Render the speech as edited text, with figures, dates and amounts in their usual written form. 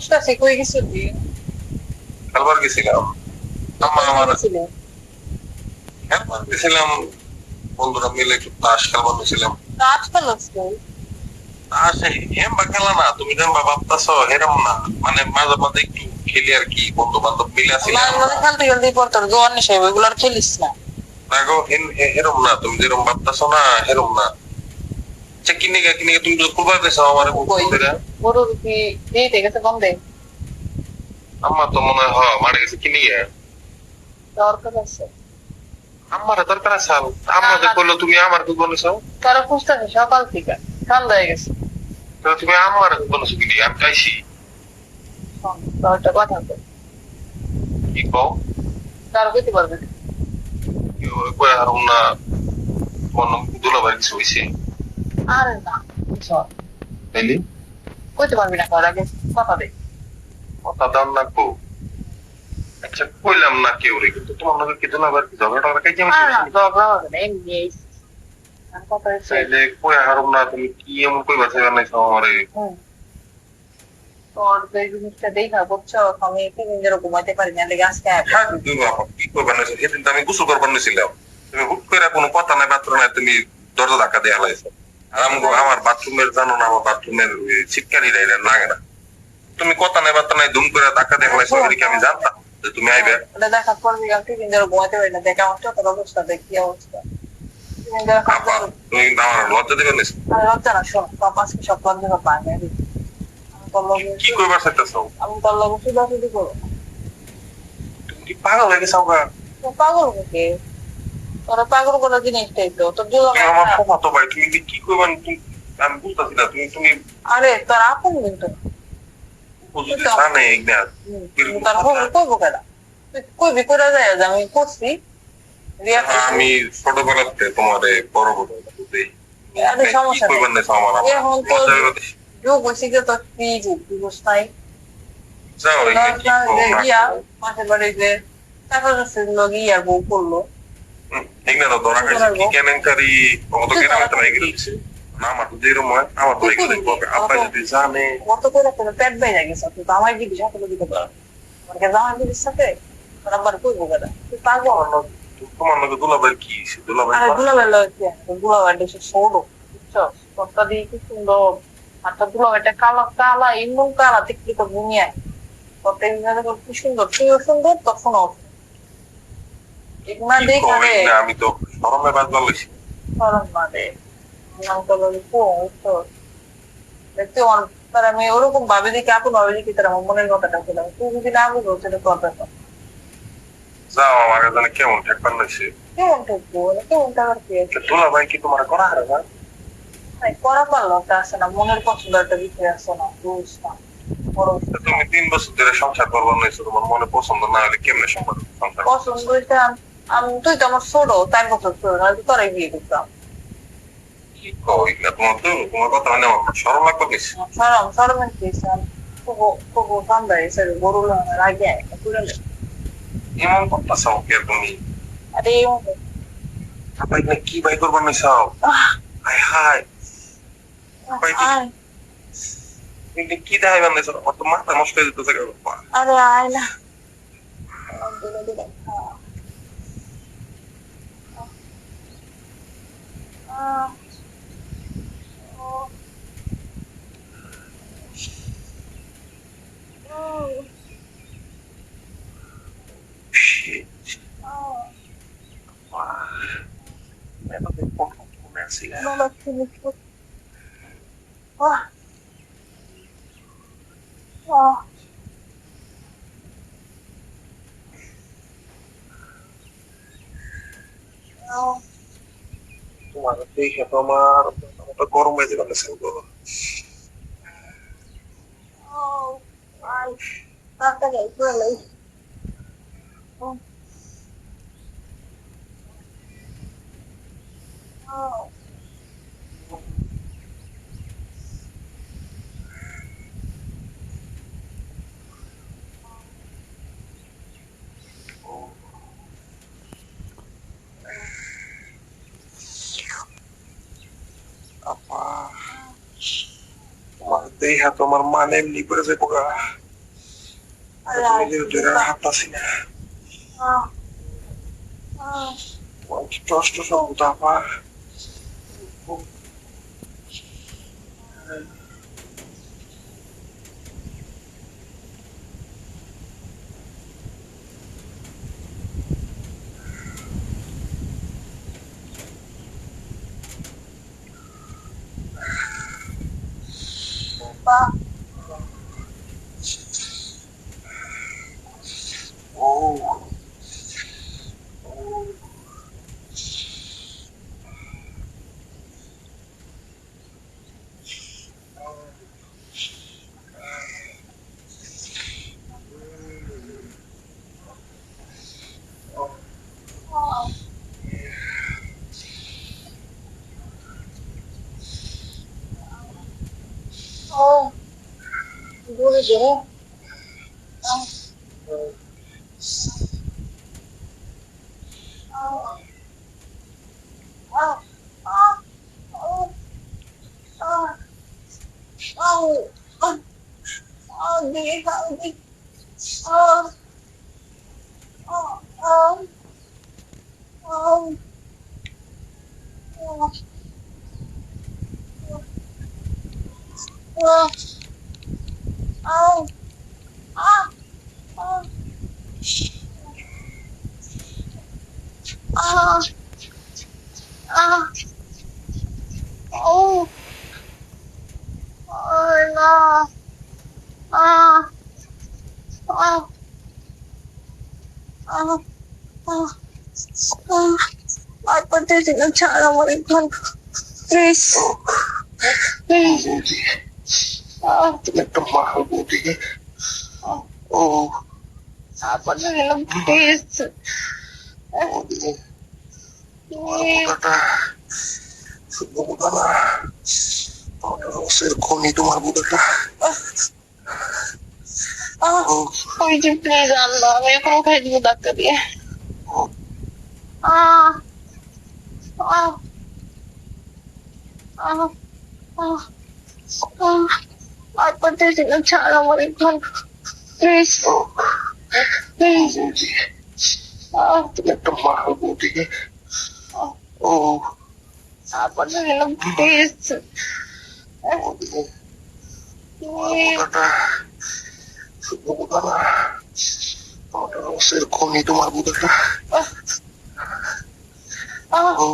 বুঝতেছি কই গেছিলি? খেলবার গেছিলাম। আমার গেছিলি খেলবার গেছিলাম, বন্ধুরা মিলে একটু তাস খেলবার গেছিলাম। আজকাল আসছে তাস হেম্বা খেলা না, তুমি যেমন ভাবতেছো হেরম না, মানে মাঝে মাঝে একটু খেলি আর কি, বন্ধু বান্ধব মিলে ছিলাম। মানে খেলতে খেলতে পর তোর জোয়ান নেশা ওইগুলো আর খেলিস না। দেখো হেরম না, তুমি যেরকম ভাবতেছো না হেরম না। আচ্ছা কিনে তুমি তো করবার গেছো আমার কই গরুর কি দিতে গেছে বন্ধে আম্মা তো মনে হয় মারা গেছে কিনে গিয়ে। দরকার আছে আমার দরকার আছে, আমাদের বললো তুমি আমার কি বলেছো? তারা খুঁজতেছে সকাল থেকে সন্ধ্যা হয়ে গেছে। তুমি আমার বলেছো কিনে আমি চাইছি তো একটা কথা বল, কি কও? তারা কইতে পারবে না। কই হারুম না, কোনো দুলাভাই কিছু হয়েছে আরে না শোন, তাইলে কইতে পারবি না কর আগে কথা দে। কথা দাম না কো। আচ্ছা কইলাম না কেউ রে, কিন্তু তোমার লগে কি দুলাভাই কি ঝগড়া টগড়া খাইছে আমি আর ঝগড়া হবে না এমনি আর কথা হচ্ছে তাইলে কই হারুম না, তুমি কি এমন কইবা চাইবা নাইছো আমারে? তোর যে জিনিসটা দেখা বুঝছো আমি তিন দিন ধরে ঘুমাইতে পারি না লেগে আজকে হ্যাঁ তুমি বাবা কি করবা না, সেদিন তো আমি গোসল করবার নিছিলাম, তুমি হুট করে কোনো কথা নাই বাত্র নাই, তুমি দরজা ধাক্কা দিয়ে হালাইছো। আর আমার বাথরুমের জানো না, আমার বাথরুমের ছিটকানি এটা লাগে না, তুমি কথা নাই বার্তা নাই দুম করে ধাক্কা দিয়ে হালাইছো, এটা কি আমি জানতাম যে তুমি আইবে? ওটা দেখার পর আমি তিন দিন ধরে ঘুমাইতে পারি না, দেখা আমার চোখের অবস্থা দেখি অবস্থা তিন দিন ধরে আপা তুমি আমার লজ্জা দেবে না? আর লজ্জা না শোন সব আজকে সব লজ্জা সব পাই আমি তোর লগে কি করবার চাইতেছো? আমি তোর লগে শুধু করবো। তুমি কি পাগল হয়ে গেছো? পাগল নাকি তোরা পাগল করার জিনিসটাই তো তোর জন্য তুমি আমার তো ভাই, তুমি কি করবা আমি বুঝতেছি না, তুমি তুমি আরে তোর আপন কিন্তু বুঝতে জানে না তার খবর করবো কেন তুই কইবি করে যায় যে আমি করছি আমি ছোটবেলাতে তোমার বড় বড় বুঝতেই আরে সমস্যা কি করবার না আমার এখন তো যোগ হয়েছে যে তোর কি যোগ দিবস নাই যাও গিয়া মাসের বাড়ি যে টাকা কাছে গিয়া বউ করলো এগুলো তো ধরা গেছে কি কেলেঙ্কারি, কত কেনাবেচা হয়ে গেছে না, আমার তো যেরকম হয় আমার তো এগুলো করবে, আপা যদি জানে কত করে পেট বাইরে গেছে তুই তো আমার দিদি সাথে দিতে পারো আমার কাছে আমার দিদির সাথে তোর আবার করবো কেন তুই পাগল তোমার লগে দুলাভাই কি দুলাভাই আরে দুলাভাই লগে দুলাভাই দেশে ছোট বুঝছো তোরটা দিয়ে কি সুন্দর আর তোর দুলাভাইটা কালা কালা এমন কালা দেখলি তো ঘুমিয়ে তোরটা এমনি কি সুন্দর তুইও সুন্দর তোর শোনাও এগুলা দেখা রে আমি তো শরমে বাজবার লইছি শরম মানে আমি তো বলি তো দেখতে তার আমি ওরকম ভাবে দেখি আপন ভাবে দেখি তার আমার মনের কথাটা বললাম তুই যদি না বুঝো সেটা তোর ব্যাপার যাও আমার জানে কেমন ঠেকবার লইছে। কেমন থাকবো কেমন থাকার কি আছে দুলাভাই কি তোমার করা হারে না? করা পারলো একটা আছে না মনের পছন্দ একটা বিষয় আছে না বুঝ না তুমি 3 বছর ধরে সংসার করবার লইছো, তোমার মনে পছন্দ না হলে কেমনে সংসার পছন্দ হইতে আমি তুই তো আমার ছোট 4 বছর ছোট না তোরাই বিয়ে করতাম কি কই না, তোমার তো তোমার কথা মানে আমার শরম লাগবে বেশি। সরমের কেছে তবু তবু ঠান্ডা এসে গরু আগে একটা তুলে এমন কথা চাও কে তুমি? আরে ভাই না কি ভাই করবার নাই চাও? হাই হাই ভাই কি দেখাইবার নাই চাও? আমার তো মাথা নষ্ট হয়ে যেতেছে। আরে আয় না Shit. Never been fucking messy. no la tienes ah ah তোমার দেখে তো আমার গরম হয়ে যাবে সেগুলো। oh ay hasta que duele oh oh আপা তোমার দেহা তোমার মানে এমনি করে যাবো গা। তুমি যে ধরে হাঁটতাছি না আহ, আহ, কষ্ট সব দাপা বাহ, ও আহ, ও ঘুরে দে আহ, আহ, আহ, আহ, আহ, আহ, আহ, আহ, আহ, দিয়ে খাও দি আহ, আহ, আহ, আহ, আহ, আহ, আহ, আহ, আহ, আহ, আহ, ও না আহ, আহ, আহ, আহ, আহ, আর পারতেছি না ছাড় আমার এখন প্লিজ প্লিজ বৌদি আহ, তুমি একটা মা বৌদি আহ, ও আর পারতেছি না প্লিজ বৌদি তোমার বোধাটা শুধু বোধা না তোমার রসের খনি তোমার বোধাটা ও ওই যে প্লিজ আল্লাহ আমি এখনো খাই দিব ডাক্তার দিয়ে ও আহ আহ আহ আহ আহ আর পারতেছি না ছাড় আমার এখন প্লিজ ও প্লিজ বৌদি আহ তুমি একটা মা বৌদি ও আর পারতেছি না প্লিজ বৌদি তোমার বোধাটা শুধু বোধা না তোমার রসের খনি তোমার বোধাটা আহ ও